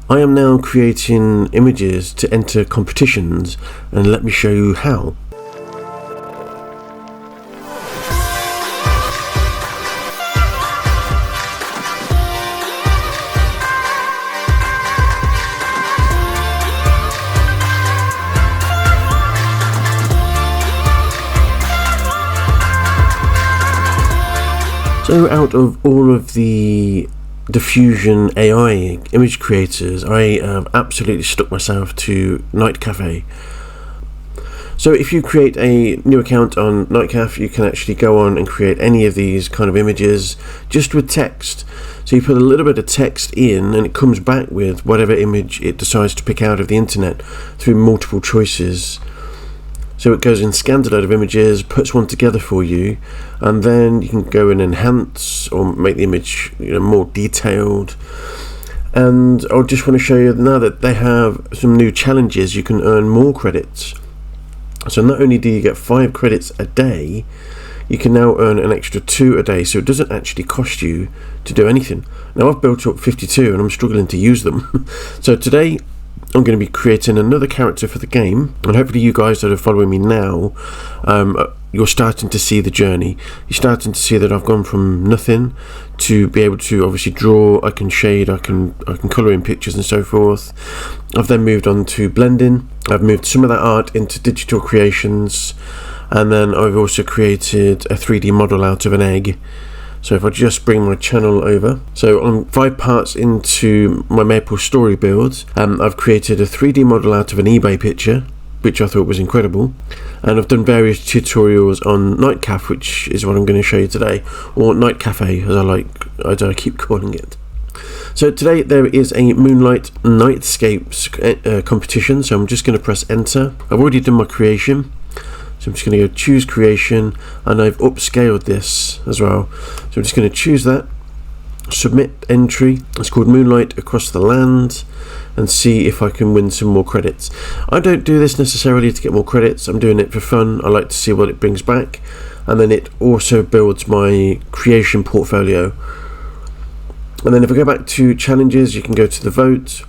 I am now creating images to enter competitions, and let me show you how. So out of all of the diffusion AI image creators, I have absolutely stuck myself to NightCafe. So if you create a new account on NightCafe, you can actually go on and create any of these kind of images just with text. So you put a little bit of text in and it comes back with whatever image it decides to pick out of the internet through multiple choices. So it goes and scans a load of images, puts one together for you, and then you can go and enhance or make the image more detailed. And I just want to show you now that they have some new challenges. You can earn more credits. So not only do you get 5 credits a day, you can now earn an extra 2 a day, so it doesn't actually cost you to do anything. Now I've built up 52 and I'm struggling to use them. So today I'm going to be creating another character for the game, and hopefully you guys that are following me now, you're starting to see the journey. You're starting to see that I've gone from nothing to be able to obviously draw. I can shade, I can colour in pictures and so forth. I've then moved on to blending. I've moved some of that art into digital creations, and then I've also created a 3D model out of an egg. So if I just bring my channel over, so I'm 5 parts into my Maple story build, I've created a 3D model out of an eBay picture, which I thought was incredible, and I've done various tutorials on NightCafe, which is what I'm going to show you today, or NightCafe as I keep calling it. So today there is a Moonlight Nightscapes competition, so I'm just going to press enter. I've already done my creation. So I'm just going to go choose creation, and I've upscaled this as well. So I'm just going to choose that, submit entry. It's called Moonlight Across the Land, and see if I can win some more credits. I don't do this necessarily to get more credits. I'm doing it for fun. I like to see what it brings back, and then it also builds my creation portfolio. And then if I go back to challenges, you can go to the vote.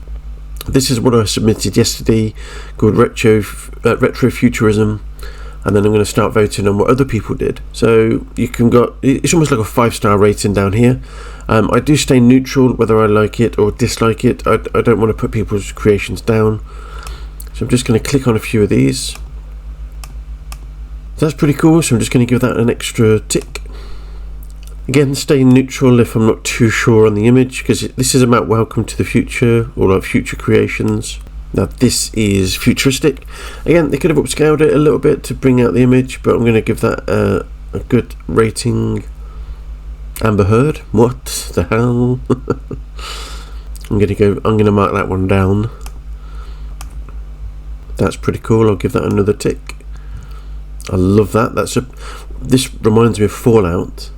This is what I submitted yesterday, called Retrofuturism. And then I'm going to start voting on what other people did. So you can go, it's almost like a 5-star rating down here. I do stay neutral whether I like it or dislike it. I don't want to put people's creations down. So I'm just going to click on a few of these. That's pretty cool, so I'm just going to give that an extra tick. Again, stay neutral if I'm not too sure on the image, because this is about welcome to the future, or like future creations. Now this is futuristic. Again, they could have upscaled it a little bit to bring out the image, but I'm going to give that a good rating. Amber Heard, what the hell? I'm going to mark that one down. That's pretty cool. I'll give that another tick. I love that. This reminds me of Fallout.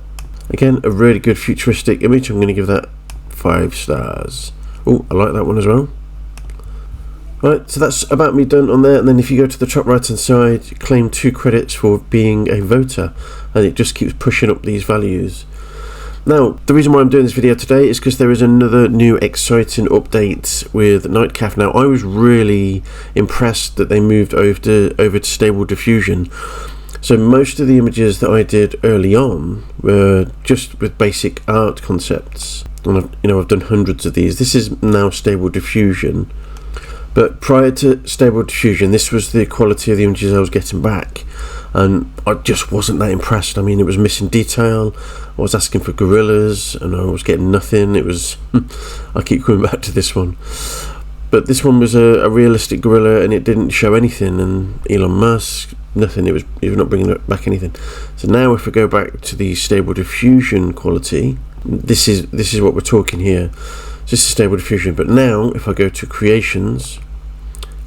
Again, a really good futuristic image. I'm going to give that 5 stars. Oh, I like that one as well. Right, so that's about me done on there, and then if you go to the top right hand side, you claim 2 credits for being a voter, and it just keeps pushing up these values. Now, the reason why I'm doing this video today is because there is another new exciting update with NightCafe. Now, I was really impressed that they moved over to stable diffusion. So most of the images that I did early on were just with basic art concepts, and I've done hundreds of these. This is now stable diffusion. But prior to stable diffusion, this was the quality of the images I was getting back, and I just wasn't that impressed. I mean, it was missing detail. I was asking for gorillas and I was getting nothing. It was I keep coming back to this one, but this one was a realistic gorilla, and it didn't show anything. And Elon Musk, nothing. It was not bringing back anything. So now if we go back to the stable diffusion quality, this is what we're talking here. So this is stable diffusion. But now if I go to creations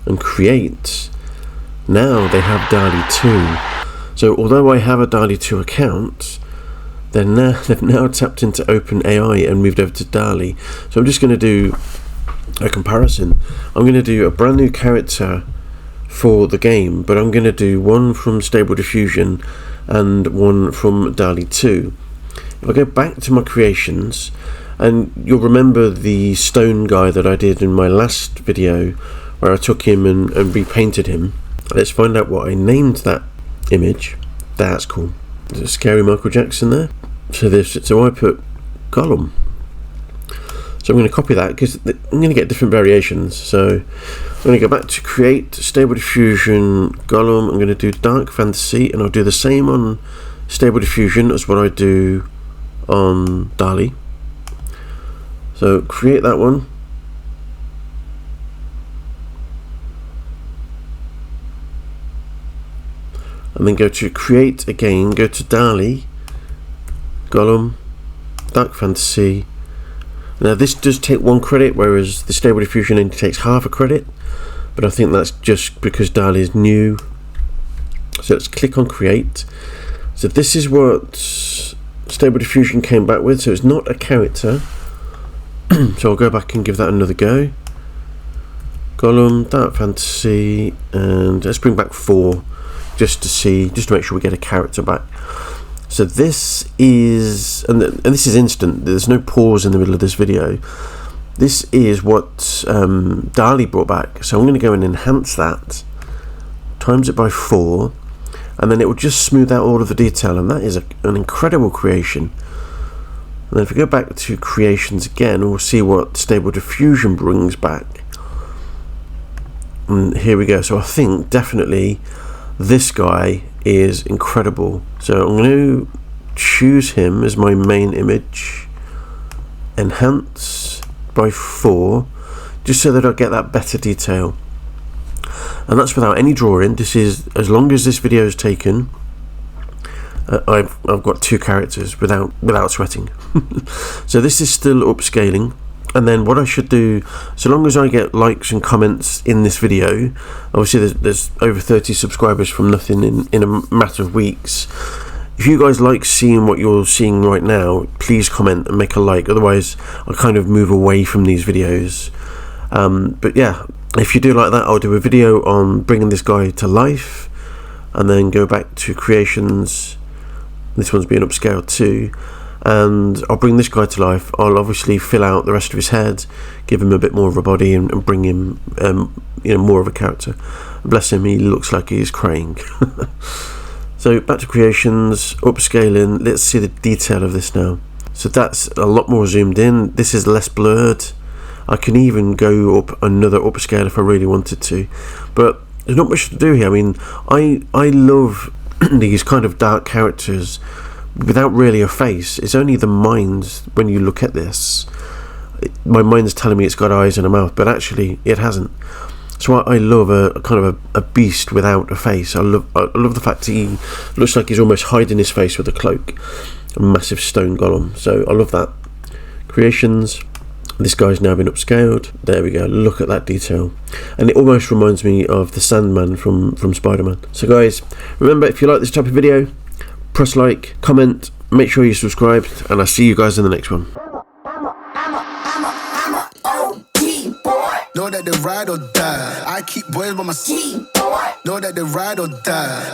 and create, now they have dall-e 2. So although I have a dall-e 2 account, they've now tapped into OpenAI and moved over to dall-e. So I'm just going to do a comparison. I'm going to do a brand new character for the game, but I'm going to do one from stable diffusion and one from dall-e 2. If I go back to my creations, And you'll remember the stone guy that I did in my last video, where I took him and repainted him. Let's find out what I named that image. That's cool. There's a scary Michael Jackson there. So I put Gollum. So I'm going to copy that because I'm going to get different variations. So I'm going to go back to create, stable diffusion, Gollum. I'm going to do dark fantasy, and I'll do the same on stable diffusion as what I do on dall-e. So create that one. And then go to create again, go to dall-e, Gollum, dark fantasy. Now this does take 1 credit, whereas the stable diffusion only takes half a credit, but I think that's just because dall-e is new. So let's click on create. So this is what stable diffusion came back with, so it's not a character. So I'll go back and give that another go. Gollum, dark fantasy, and let's bring back 4 just to make sure we get a character back. So this is, and this is instant, there's no pause in the middle of this video. This is what dall-e brought back. So I'm going to go and enhance that, times it by 4, and then it will just smooth out all of the detail, and that is an incredible creation. And then if we go back to creations again, we'll see what stable diffusion brings back. And here we go. So I think definitely this guy is incredible. So I'm going to choose him as my main image, enhance by 4, just so that I get that better detail. And that's without any drawing. This is, as long as this video is taken, I've got 2 characters without sweating. So this is still upscaling. And then what I should do, so long as I get likes and comments in this video, obviously there's over 30 subscribers from nothing in a matter of weeks. If you guys like seeing what you're seeing right now, please comment and make a like, otherwise I'll kind of move away from these videos. But yeah, if you do like that, I'll do a video on bringing this guy to life, and then go back to creations. This one's being upscaled too. And I'll bring this guy to life. I'll obviously fill out the rest of his head, give him a bit more of a body, and bring him more of a character. Bless him, he looks like he's crying. So back to creations, upscaling. Let's see the detail of this now. So that's a lot more zoomed in. This is less blurred. I can even go up another upscale if I really wanted to, but there's not much to do here. I mean, I love these kind of dark characters without really a face. It's only the mind. When you look at this, my mind's telling me it's got eyes and a mouth, but actually it hasn't. So I love a kind of a beast without a face. I love the fact that he looks like he's almost hiding his face with a cloak. A massive stone golem. So I love that. Creations. This guy's now been upscaled. There we go. Look at that detail. And it almost reminds me of the Sandman from Spider-Man. So guys, remember, if you like this type of video, press like, comment, make sure you're subscribed, and I'll see you guys in the next one. Know that they ride or die. I keep boys by my seat. Know that they ride or die.